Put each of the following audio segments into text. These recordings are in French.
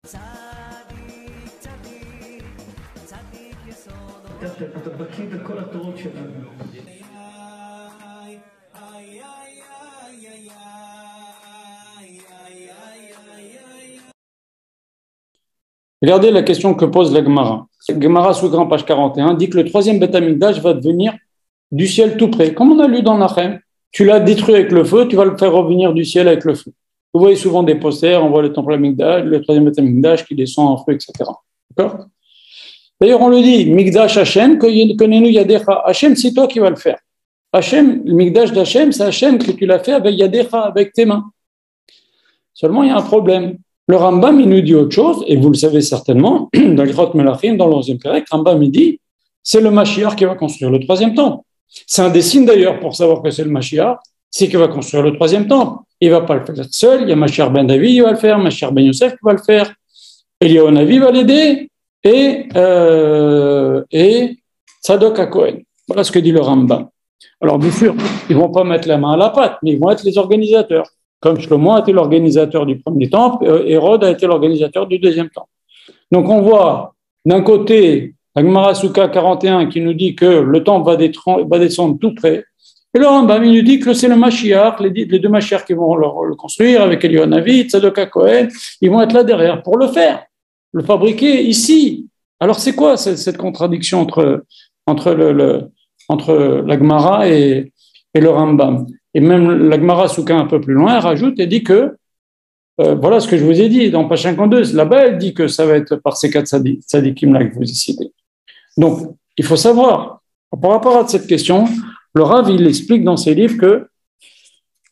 אתה בקיא בכל התורות שלנו. Regardez la question que pose la Gemara. Gemara sous grand page 41 dit que le troisième Beth Amikdash va devenir du ciel tout près. Comme on a lu dans Nachem, tu l'as détruit avec le feu, tu vas le faire revenir du ciel avec le feu. Vous voyez souvent des posters, on voit le temple Amikdash, le troisième Beth Amikdash qui descend en feu, etc. D'accord? D'ailleurs, on le dit, Mikdash Hashem, connais-nous Yadecha. Hashem, c'est toi qui vas le faire. Hashem, le Mikdash d'Hashem, c'est Hashem que tu l'as fait avec Yadecha, avec tes mains. Seulement, il y a un problème. Le Rambam, il nous dit autre chose, et vous le savez certainement, dans l'Ichot Melachim, dans l'11e Pérec, Rambam, il dit, c'est le Mashiach qui va construire le troisième temple. C'est un des signes d'ailleurs pour savoir que c'est le Mashiach, c'est qu'il va construire le troisième temple. Il ne va pas le faire seul, il y a Mashiach ben David, il va le faire, Mashiach ben Yosef qui va le faire, Eliyahu Navi va l'aider, et Tzadok HaKohen. Voilà ce que dit le Rambam. Alors bien sûr, ils ne vont pas mettre la main à la pâte, mais ils vont être les organisateurs. Comme Shlomo a été l'organisateur du premier temple, Hérode a été l'organisateur du deuxième temple. Donc on voit d'un côté la Gemara Souka 41 qui nous dit que le temple va descendre tout près, et le Rambam il nous dit que c'est le Mashiach, les deux Mashiach qui vont le construire avec Eliyahu Navi, Tzadok HaKohen, ils vont être là derrière pour le faire, le fabriquer ici. Alors c'est quoi cette contradiction entre la Gemara et le Rambam? Et même la Gemara Souka un peu plus loin, elle rajoute et dit que, voilà ce que je vous ai dit dans page 52, là-bas elle dit que ça va être par ces quatre tzadikim là que je vous ai cités. Donc, il faut savoir, par rapport à cette question, le Rav, il explique dans ses livres que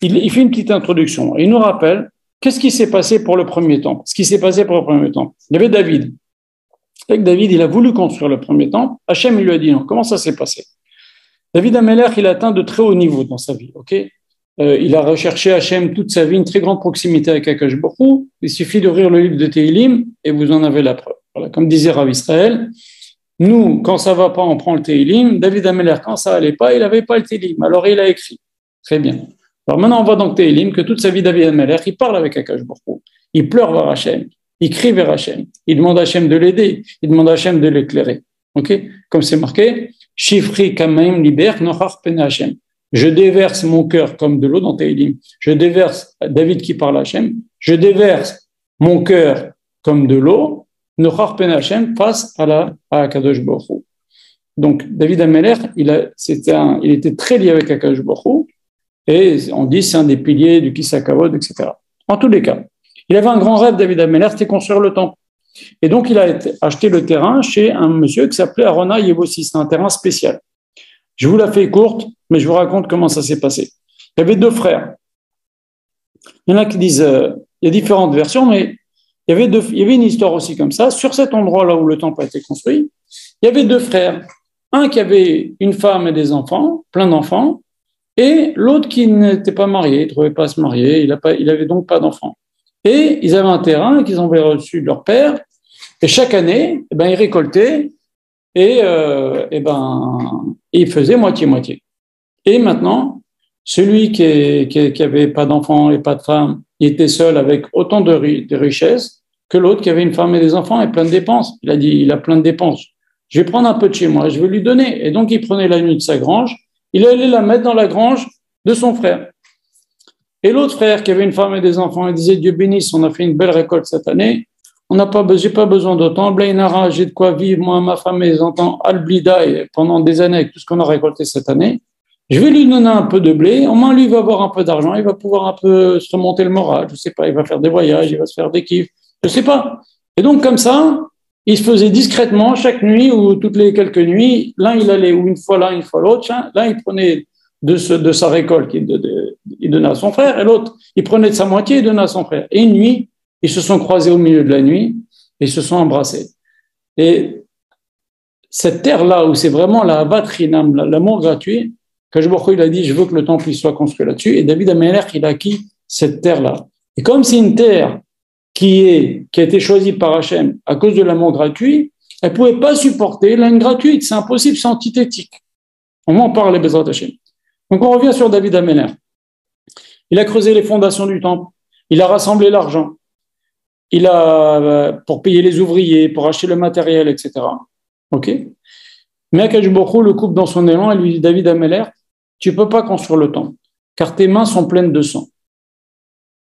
il fait une petite introduction. Et il nous rappelle, qu'est-ce qui s'est passé pour le premier temple? Ce qui s'est passé pour le premier temple. Il y avait David. Avec David, il a voulu construire le premier temple. Hachem, il lui a dit non. Comment ça s'est passé? David Amelech, il a atteint de très hauts niveaux dans sa vie, ok? Il a recherché Hachem toute sa vie, une très grande proximité avec Akash Baruch. Il suffit d'ouvrir le livre de Tehillim et vous en avez la preuve. Voilà, comme disait Rav Israël, nous, quand ça va pas, on prend le Tehillim. David Amelech, quand ça allait pas, il n'avait pas le Tehillim. Alors il a écrit. Très bien. Alors maintenant, on voit dans le Tehillim que toute sa vie, David Amelech, il parle avec Akash Baruch. Il pleure vers Hachem. Il crie vers Hachem. Il demande à Hachem de l'aider. Il demande à Hachem de l'éclairer. Ok? Comme c'est marqué. Shifri kamaim liber nochar pene Hashem. Je déverse mon cœur comme de l'eau dans Tehillim. Je déverse, David qui parle à Hashem, je déverse mon cœur comme de l'eau, nochar pene Hashem, face à Kadosh Baruch Hu. Donc, David Amelech, il était très lié avec Kadosh Baruch Hu, et on dit c'est un des piliers du Kisakavod, etc. En tous les cas, il avait un grand rêve, David Amelech, c'était construire le temple. Et donc, il a acheté le terrain chez un monsieur qui s'appelait Arona Yevossi. C'est un terrain spécial. Je vous la fais courte, mais je vous raconte comment ça s'est passé. Il y avait deux frères. Il y en a qui disent, il y a différentes versions, mais il y avait une histoire aussi comme ça. Sur cet endroit-là où le temple a été construit, il y avait deux frères. Un qui avait une femme et des enfants, plein d'enfants, et l'autre qui n'était pas marié, il ne trouvait pas à se marier, il avait donc pas d'enfants. Et ils avaient un terrain qu'ils avaient reçu de leur père, et chaque année, ils récoltaient, et ils faisaient moitié-moitié. Et maintenant, celui qui avait pas d'enfants et pas de femme, il était seul avec autant de richesses que l'autre qui avait une femme et des enfants et plein de dépenses. Il a dit, il a plein de dépenses. Je vais prendre un peu de chez moi, je vais lui donner. Et donc, il prenait la nuit de sa grange, il allait la mettre dans la grange de son frère. Et l'autre frère qui avait une femme et des enfants, il disait, Dieu bénisse, on a fait une belle récolte cette année, j'ai pas besoin d'autant, Blainara, j'ai de quoi vivre, moi, ma femme et les enfants, Alblida, pendant des années avec tout ce qu'on a récolté cette année. Je vais lui donner un peu de blé, au moins lui il va avoir un peu d'argent, il va pouvoir un peu se remonter le moral, je sais pas, il va faire des voyages, il va se faire des kiffs, je sais pas. Et donc comme ça, il se faisait discrètement chaque nuit ou toutes les quelques nuits, l'un il allait ou une fois l'un, une fois l'autre, l'un il prenait de sa récolte, il donnait à son frère, et l'autre, il prenait de sa moitié et donnait à son frère. Et une nuit, ils se sont croisés au milieu de la nuit et se sont embrassés. Et cette terre-là, où c'est vraiment la avat chinam, l'amour gratuit, Kadosh Baruch Hu, il a dit, je veux que le temple il soit construit là-dessus, et David Amelech, il a acquis cette terre-là. Et comme c'est une terre qui a été choisie par Hachem à cause de l'amour gratuit, elle ne pouvait pas supporter l'aide gratuite, c'est impossible, c'est antithétique. On va en parler, Bezrat Hachem. Donc on revient sur David Amelech. Il a creusé les fondations du temple, il a rassemblé l'argent. il a pour payer les ouvriers, pour acheter le matériel, etc. Ok. Mais Akadosh Baruch Hu le coupe dans son élan et lui dit David Améler, tu ne peux pas construire le temple, car tes mains sont pleines de sang.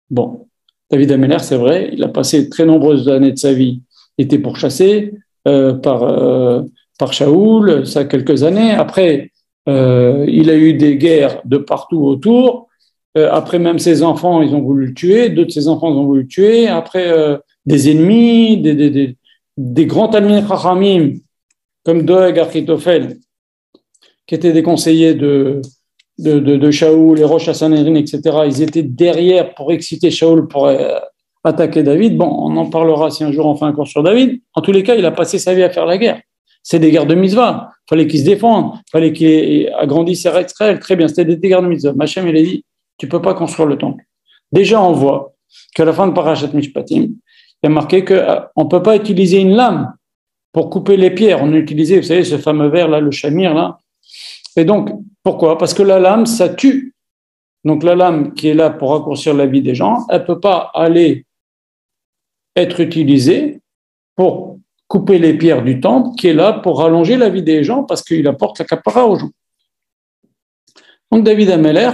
Bon, David Améler, c'est vrai, il a passé très nombreuses années de sa vie, il était pourchassé par Shaoul, ça quelques années. Après, il a eu des guerres de partout autour. Après, même ses enfants, ils ont voulu le tuer. D'autres de ses enfants, ils ont voulu le tuer. Après, des ennemis, des grands Talmidei Chachamim, comme Doeg, Achitophel, qui étaient des conseillers de Shaoul, les Rosh Hashanah, etc. Ils étaient derrière pour exciter Shaoul pour attaquer David. Bon, on en parlera si un jour on fait un cours sur David. En tous les cas, il a passé sa vie à faire la guerre. C'est des guerres de mitzvah. Il fallait qu'il se défende. Il fallait qu'il agrandisse ses Israël. Très bien, c'était des guerres de mitzvah. Machem, il a dit, tu ne peux pas construire le temple. Déjà, on voit qu'à la fin de Parashat Mishpatim, il y a marqué qu'on ne peut pas utiliser une lame pour couper les pierres. On utilisait, vous savez, ce fameux verre là, le shamir là. Et donc, pourquoi? Parce que la lame, ça tue. Donc la lame qui est là pour raccourcir la vie des gens, elle ne peut pas aller être utilisée pour couper les pierres du temple, qui est là pour rallonger la vie des gens, parce qu'il apporte la kapara aux gens. Donc David Améler,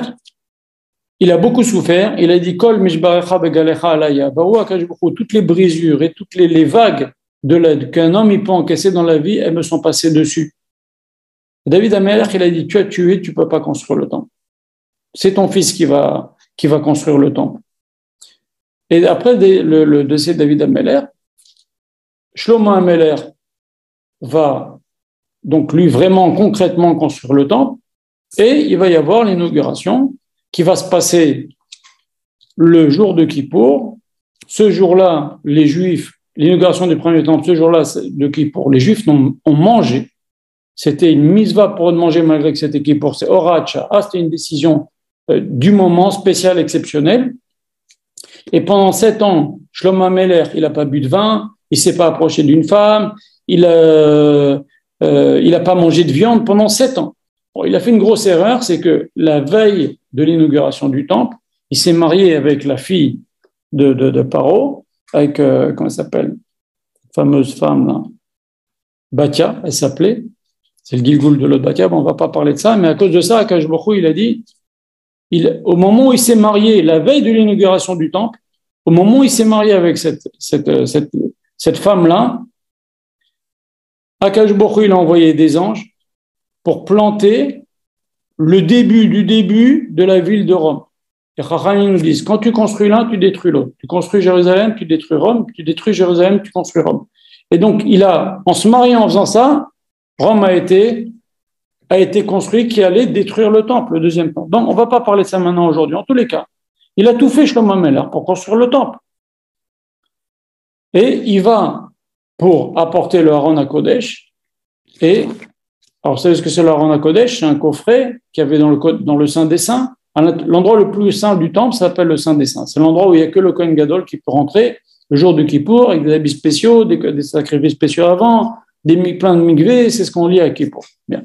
il a beaucoup souffert. Il a dit Kol mishbarecha begalecha alaya. Toutes les brisures et toutes les vagues qu'un homme il peut encaisser dans la vie, elles me sont passées dessus. David Améler, il a dit tu as tué, tu ne peux pas construire le temple. C'est ton fils qui va construire le temple. Et après le dossier de David Améler, Shlomo Améler va donc lui vraiment concrètement construire le temple et il va y avoir l'inauguration qui va se passer le jour de Kippour. Ce jour-là, les Juifs, l'inauguration du premier temple, ce jour-là de Kippour, les Juifs ont mangé. C'était une mitzvah pour eux de manger malgré que c'était Kippour. C'est Horacha. C'était une décision du moment spécial, exceptionnel. Et pendant 7 ans, Shlomo Améler, il n'a pas bu de vin, il ne s'est pas approché d'une femme, il n'a pas mangé de viande pendant 7 ans. Bon, il a fait une grosse erreur, c'est que la veille de l'inauguration du temple, il s'est marié avec la fille de Paro, avec, comment elle s'appelle, la fameuse femme, là, Batia, elle s'appelait, c'est le Gilgoul de l'autre Batia, bon, on ne va pas parler de ça, mais à cause de ça, Akadosh Baruch Hu, il a dit, au moment où il s'est marié, la veille de l'inauguration du temple, au moment où il s'est marié avec cette femme-là, Akadosh Baruch Hu, il a envoyé des anges pour planter le début du début de la ville de Rome. Les Chachamim nous disent, quand tu construis l'un, tu détruis l'autre. Tu construis Jérusalem, tu détruis Rome. Tu détruis Jérusalem, tu construis Rome. Et donc, en se mariant, en faisant ça, Rome a été construit qui allait détruire le temple, le deuxième temple. Donc, on ne va pas parler de ça maintenant aujourd'hui. En tous les cas, il a tout fait, Shlomo Améler, pour construire le temple. Et il va pour apporter le Haron à Kodesh. Et, alors, vous savez ce que c'est le Haron à Kodesh? C'est un coffret qu'il y avait dans le Saint des Saints. L'endroit le plus saint du temple s'appelle le Saint des Saints. C'est l'endroit où il n'y a que le Kohen Gadol qui peut rentrer le jour de Kippour avec des habits spéciaux, des sacrifices spéciaux avant, plein de mikveh, c'est ce qu'on lit à Kippour. Bien.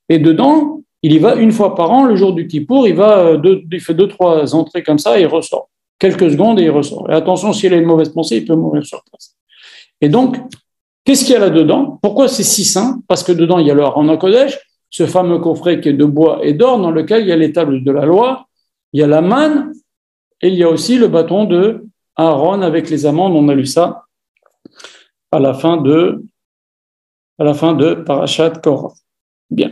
Et dedans, il y va une fois par an, le jour du Kippour, il fait 2-3 entrées comme ça et il ressort. Quelques secondes et il ressort. Et attention, s'il a une mauvaise pensée, il peut mourir sur place. Et donc, qu'est-ce qu'il y a là-dedans? Pourquoi c'est si saint? Parce que dedans, il y a le Haron HaKodesh, ce fameux coffret qui est de bois et d'or, dans lequel il y a les tables de la loi, il y a la manne, et il y a aussi le bâton de Aaron avec les amandes. On a lu ça à la fin de Parashat Korah. Bien.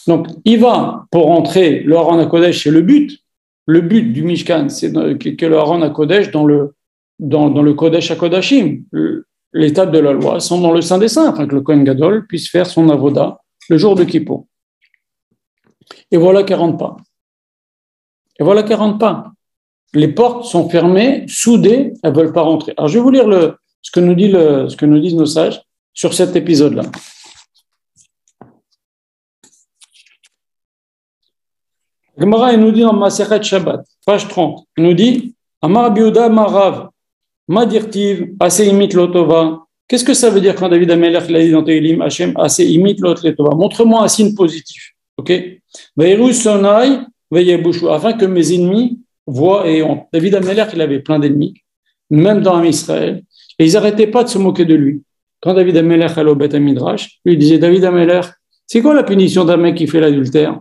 Donc, il va pour entrer le Haron HaKodesh, c'est le but. Le but du Mishkan, c'est que le Haron HaKodesh dans le Kodesh HaKodashim, les tables de la loi, sont dans le Saint des Saints, afin que le Kohen Gadol puisse faire son avoda le jour de Kippour. Et voilà qu'elle rentre pas. Les portes sont fermées, soudées, elles ne veulent pas rentrer. Alors, je vais vous lire ce que nous disent nos sages sur cet épisode-là. Gemara, il nous dit dans Masechet Shabbat, page 30, il nous dit Amar Biouda Marav, Madirtiv, Ase Imit Lotova. Qu'est-ce que ça veut dire quand David Améler l'a dit dans Tehilim, Hachem, Ase Imit Lotova? Montre-moi un signe positif. Ok? Veiru Sonai, Veyebushu, afin que mes ennemis voient et honte. David Améler, il avait plein d'ennemis, même dans Israël, et ils n'arrêtaient pas de se moquer de lui. Quand David Amelech allait au Beth Midrash, lui disait, David Amelech, c'est quoi la punition d'un mec qui fait l'adultère?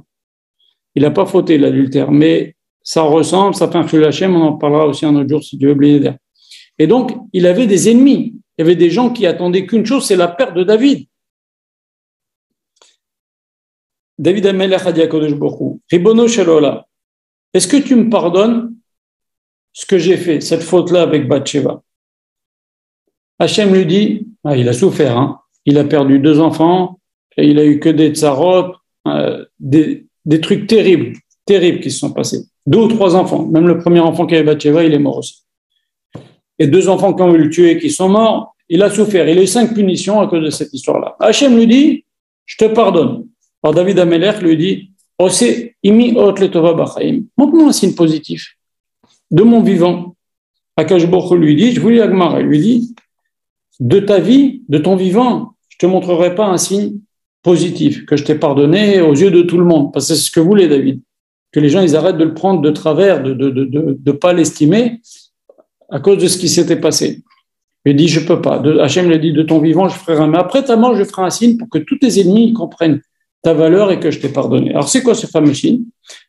Il n'a pas fauté l'adultère, mais ça ressemble, ça fait un chul Hashem, on en parlera aussi un autre jour si tu veux oublier. Et donc, il avait des ennemis. Il y avait des gens qui attendaient qu'une chose, c'est la perte de David. David Amelech a dit à Kodesh Baruch Hu, Ribono shel olam, est-ce que tu me pardonnes ce que j'ai fait, cette faute-là avec Bathsheba? Hachem lui dit, il a souffert, hein. Il a perdu 2 enfants, et il a eu que des tsarot, des trucs terribles qui se sont passés. 2 ou 3 enfants, même le premier enfant qui avait Bathsheba, il est mort aussi. Et 2 enfants qui ont eu le tuer, qui sont morts, il a souffert. Il a eu 5 punitions à cause de cette histoire-là. Hachem lui dit, je te pardonne. Alors David Amelech lui dit, montre-moi un signe positif de mon vivant. Akash Baruch lui dit, je vous lis la Gemara, il lui dit, de ta vie, de ton vivant, je te montrerai pas un signe positif, que je t'ai pardonné aux yeux de tout le monde, parce que c'est ce que voulait David, que les gens ils arrêtent de le prendre de travers, de pas l'estimer à cause de ce qui s'était passé. Il dit, je peux pas. Hachem lui dit, de ton vivant, je ferai rien. Mais après ta mort, je ferai un signe pour que tous tes ennemis ils comprennent ta valeur et que je t'ai pardonné. Alors, c'est quoi ce fameux signe?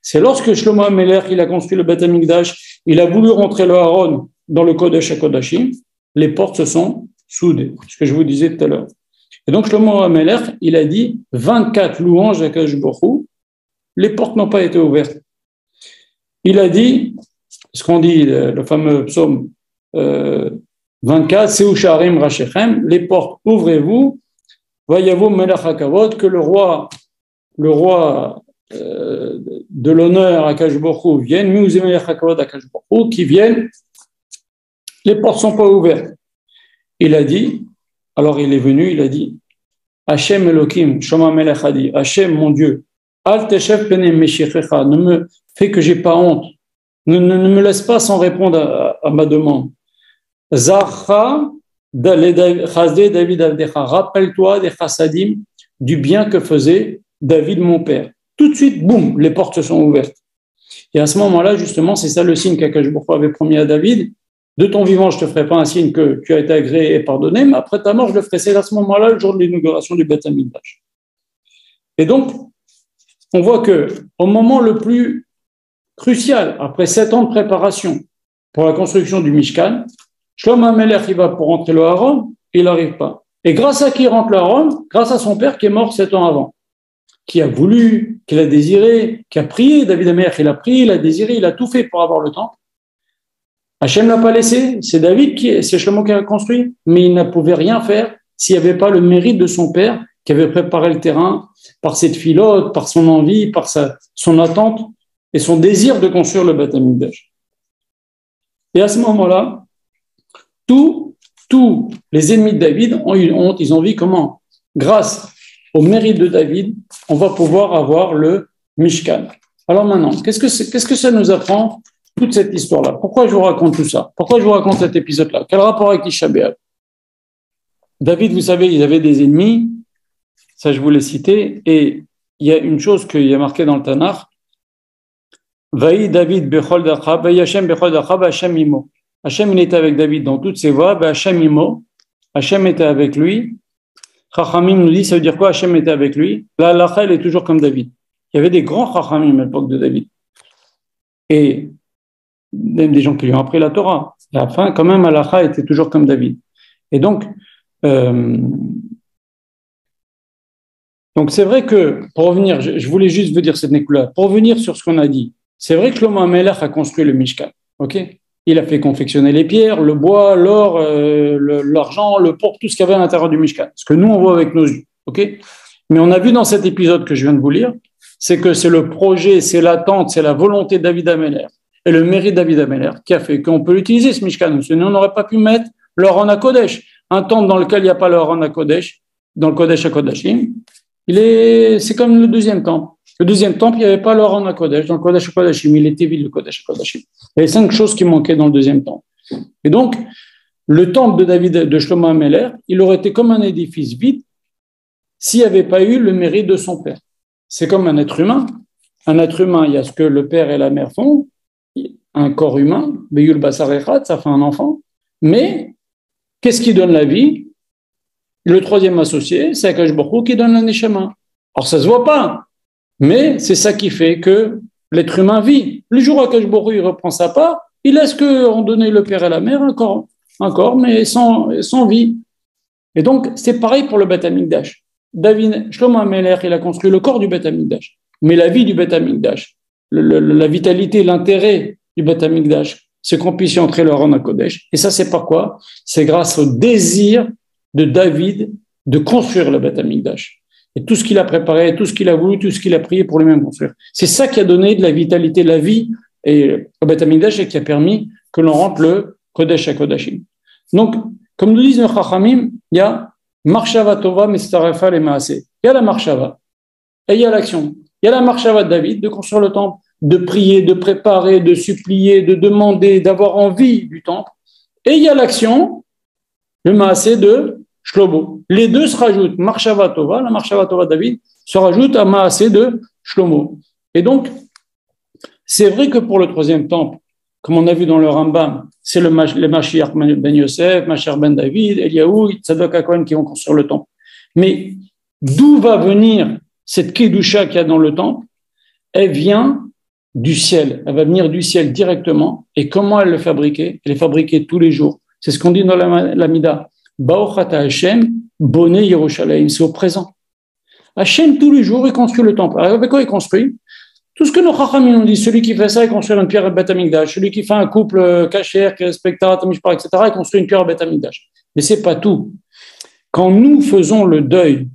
C'est lorsque Shlomo Amelech, il a construit le Beth Amikdash, il a voulu rentrer le Aaron dans le Kodesh HaKodashim, les portes se sont soudées, ce que je vous disais tout à l'heure. Et donc, Shlomo Amelech, il a dit 24 louanges à Akash Baruch Hu, les portes n'ont pas été ouvertes. Il a dit, ce qu'on dit, le fameux psaume 24, Seu Sharim Rachechem, les portes ouvrez-vous, Vayavo Melech HaKavod, que le roi de l'honneur Akash Baruch Hu vienne, Miuzi Melech HaKavod Akash Baruch Hu, qui viennent, les portes ne sont pas ouvertes. Il a dit, alors il est venu, il a dit, Hachem Elohim, Shoma Melech a dit, Hachem mon Dieu, Al Teshev Pene Meshichecha, ne me fais que j'ai pas honte, ne me laisse pas sans répondre à ma demande. Zacha David Avdecha, rappelle-toi des chassadim, du bien que faisait David mon père. Tout de suite, boum, les portes se sont ouvertes. Et à ce moment-là, justement, c'est ça le signe qu'Akash Baruch Hu avait promis à David. De ton vivant, je ne te ferai pas un signe que tu as été agréé et pardonné, mais après ta mort, je le ferai. C'est à ce moment-là, le jour de l'inauguration du Beth Amikdash. Et donc, on voit que au moment le plus crucial, après 7 ans de préparation pour la construction du Mishkan, Shlomo Amelech, il va pour rentrer le Aaron, il n'arrive pas. Et grâce à qui rentre le Aaron? Grâce à son père qui est mort 7 ans avant, qui a voulu, qui l'a désiré, qui a prié. David Amelech, il a prié, il a désiré, il a tout fait pour avoir le temple. Hachem ne l'a pas laissé, c'est c'est Shlomo qui a construit, mais il ne pouvait rien faire s'il n'y avait pas le mérite de son père qui avait préparé le terrain par cette filote, par son envie, par son attente et son désir de construire le Beth Amikdash. Et à ce moment-là, tous les ennemis de David ils ont vu comment, grâce au mérite de David, on va pouvoir avoir le Mishkan. Alors maintenant, qu'est-ce que ça nous apprend, toute cette histoire-là? Pourquoi je vous raconte tout ça? Pourquoi je vous raconte cet épisode-là? Quel rapport avec Tisha B'Av? David, vous savez, il avait des ennemis, ça je vous l'ai cité, et il y a une chose qu'il y a marqué dans le Tanakh, Vaï David bechol dachab, Vaï Hashem bechol dachab, Hashem imo. Hashem, il était avec David dans toutes ses voies, Hashem imo, Hashem était avec lui. Chachamim nous dit, ça veut dire quoi? Hashem était avec lui. La halacha, elle est toujours comme David. Il y avait des grands chachamim à l'époque de David. Et même des gens qui lui ont appris la Torah. Et à la fin, quand même, halacha était toujours comme David. Et donc c'est vrai que, pour revenir, je voulais juste vous dire cette nécula, pour revenir sur ce qu'on a dit, c'est vrai que Shlomo Amelech a construit le Mishkan, ok? Il a fait confectionner les pierres, le bois, l'or, l'argent, le porc, tout ce qu'il y avait à l'intérieur du Mishkan, ce que nous on voit avec nos yeux, ok? Mais on a vu dans cet épisode que je viens de vous lire, c'est que c'est le projet, c'est l'attente, c'est la volonté de David Amelech et le mérite de David Amelech qui a fait qu'on peut l'utiliser ce Mishkan. Sinon on n'aurait pas pu mettre l'Aron HaKodesh, un temple dans lequel il n'y a pas l'Aron HaKodesh, dans le Kodesh HaKodashim. C'est comme le deuxième temple. Le deuxième temple, il n'y avait pas l'Aron HaKodesh. Dans le Kodesh HaKodashim, il était vide, le Kodesh HaKodashim. Il y avait 5 choses qui manquaient dans le deuxième temple. Et donc, le temple de David, de Shlomo Amelech, il aurait été comme un édifice vide s'il n'y avait pas eu le mérite de son père. C'est comme un être humain. Un être humain, il y a ce que le père et la mère font. Un corps humain, Beyul Basar Echad, ça fait un enfant. Mais qu'est-ce qui donne la vie? Le troisième associé, c'est Akadosh Baruch Hu qui donne la neshama. Alors ça se voit pas, mais c'est ça qui fait que l'être humain vit. Le jour où Akadosh Baruch Hu il reprend sa part, il laisse qu'on donne le père et la mère encore, mais sans vie. Et donc c'est pareil pour le Beth Amikdash. Shlomo HaMelech, il a construit le corps du Beth Amikdash, mais la vie du Beth Amikdash, la vitalité, l'intérêt du Beth Amikdash, c'est qu'on puisse y entrer le Aron HaKodesh. Et ça, c'est par quoi? C'est grâce au désir de David de construire le Beth Amikdash. Et tout ce qu'il a préparé, tout ce qu'il a voulu, tout ce qu'il a prié pour lui-même construire. C'est ça qui a donné de la vitalité, de la vie et au Beth Amikdash et qui a permis que l'on rentre le Kodesh HaKodashim. Donc, comme nous disent nos Chachamim, il y a Marshava Tova Mestarefa le Maaseh. Il y a la Marshava et il y a l'action. Il y a la Marshava de David de construire le temple, de prier, de préparer, de supplier, de demander, d'avoir envie du temple. Et il y a l'action, le Maaseh de Shlomo. Les deux se rajoutent. Marshava Tova, la Marshava Tova de David, se rajoute à Maaseh de Shlomo. Et donc, c'est vrai que pour le troisième temple, comme on a vu dans le Rambam, c'est le Mashiach ben Yosef, Mashiach ben David, Eliyahu, Tzadok HaKohen qui vont construire le temple. Mais d'où va venir cette Kedusha qu'il y a dans le temple? Elle vient du ciel. Elle va venir du ciel directement. Et comment elle est fabriquée? Elle est fabriquée tous les jours. C'est ce qu'on dit dans la Mida. Ba'ochata Hashem, Boné Yerushalayim. C'est au présent. Hashem, tous les jours, il construit le temple. Alors, avec quoi il construit? Tout ce que nos Chachamim nous disent, celui qui fait ça, il construit une pierre à Beth Amikdash. Celui qui fait un couple kasher, qui respecte Tarat HaMishpah, etc., il construit une pierre à Beth Amikdash. Mais c'est pas tout. Quand nous faisons le deuil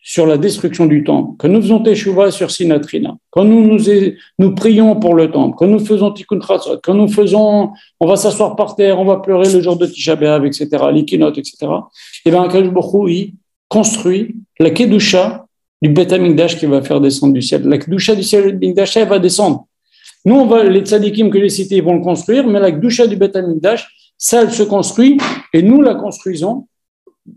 sur la destruction du temple, quand nous faisons Teshuvah sur Sinatrina, quand nous prions pour le temple, quand nous faisons Tikkun Chatzot, quand nous faisons, on va s'asseoir par terre, on va pleurer le jour de Tisha B'Av, etc., l'Ikinot, etc., et bien, Akadosh Baruch Hu, il construit la Kedusha du Beth Amikdash qui va faire descendre du ciel. La Kedusha du ciel du Beth Amikdash, elle va descendre. Nous, les tzadikim que les cités vont le construire, mais la Kedusha du Beth Amikdash, ça, elle se construit, et nous la construisons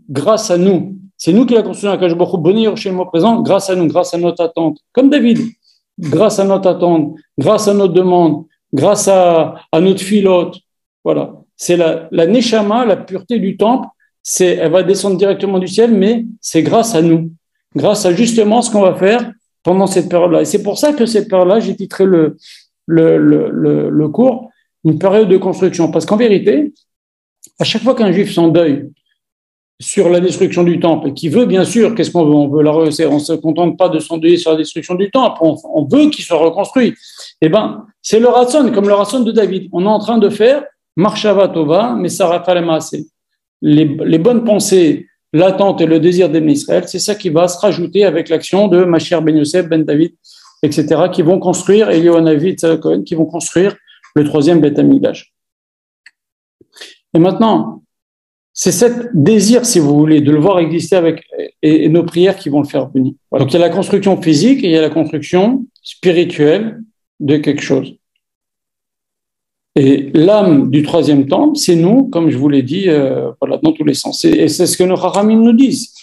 grâce à nous. C'est nous qui la construisons à Akadosh Baruch Hu, Boné Yerushalayim au présent, grâce à nous, grâce à notre attente. Comme David, grâce à notre attente, grâce à notre demande, grâce à notre filote. Voilà. C'est la neshama, la pureté du temple, elle va descendre directement du ciel, mais c'est grâce à nous. Grâce à justement ce qu'on va faire pendant cette période-là. Et c'est pour ça que cette période-là, j'ai titré le cours, une période de construction. Parce qu'en vérité, à chaque fois qu'un juif s'endeuille sur la destruction du temple, et qui veut, bien sûr, qu'est-ce qu'on veut? On veut la rehausser. On ne se contente pas de s'endeuiller sur la destruction du temple. On veut qu'il soit reconstruit. Eh bien, c'est le ratson, comme le ratson de David. On est en train de faire Marshava Tova, mais Sarah Maaseh. Les bonnes pensées, l'attente et le désir d'Ibn Israël, c'est ça qui va se rajouter avec l'action de Mashiach ben Yosef, ben David, etc., qui vont construire, Eliyahu Hanavi et Tzadok HaKohen, qui vont construire le troisième Beth Amikdash. Et maintenant, c'est cet désir, si vous voulez, de le voir exister et nos prières qui vont le faire venir. Voilà. Donc il y a la construction physique et il y a la construction spirituelle de quelque chose. Et l'âme du troisième temple, c'est nous, comme je vous l'ai dit, voilà, dans tous les sens. Et c'est ce que nos Chachamim nous disent.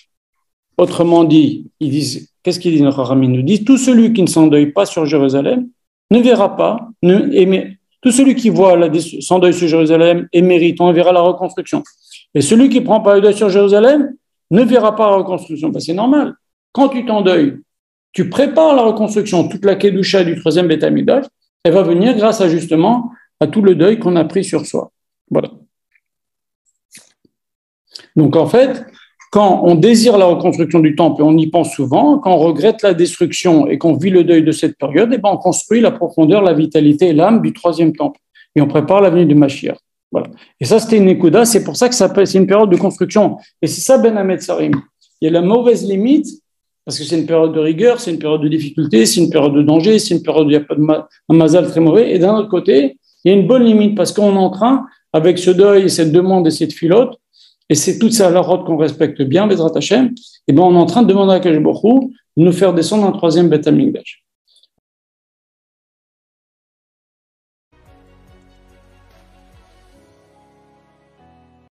Autrement dit, ils disent, qu'est-ce qu'ils disent nos Chachamim? Ils nous disent, tout celui qui ne s'endeuille pas sur Jérusalem ne verra pas, tout celui qui voit s'endeuille sur Jérusalem est méritant, on verra la reconstruction. Et celui qui ne prend pas le deuil sur Jérusalem ne verra pas la reconstruction. Ben, c'est normal. Quand tu t'endeuilles, tu prépares la reconstruction, toute la Kedusha du troisième Beth Amikdash, elle va venir grâce à justement à tout le deuil qu'on a pris sur soi. Voilà. Donc en fait, quand on désire la reconstruction du temple, et on y pense souvent, quand on regrette la destruction et qu'on vit le deuil de cette période, eh ben on construit la profondeur, la vitalité et l'âme du troisième temple. Et on prépare l'avenue du Mashiach. Voilà. Et ça, c'était une ékouda, c'est pour ça que c'est une période de construction. Et c'est ça, Ben Hametzarim. Il y a la mauvaise limite, parce que c'est une période de rigueur, c'est une période de difficulté, c'est une période de danger, c'est une période où il y a pas un mazal très mauvais. Et d'un autre côté, il y a une bonne limite, parce qu'on est en train, avec ce deuil et cette demande et cette filote, et c'est toute ça la route qu'on respecte bien, Bezrat Hashem, et ben on est en train de demander à Akadosh Baruch Hu de nous faire descendre un troisième Beth Amikdash.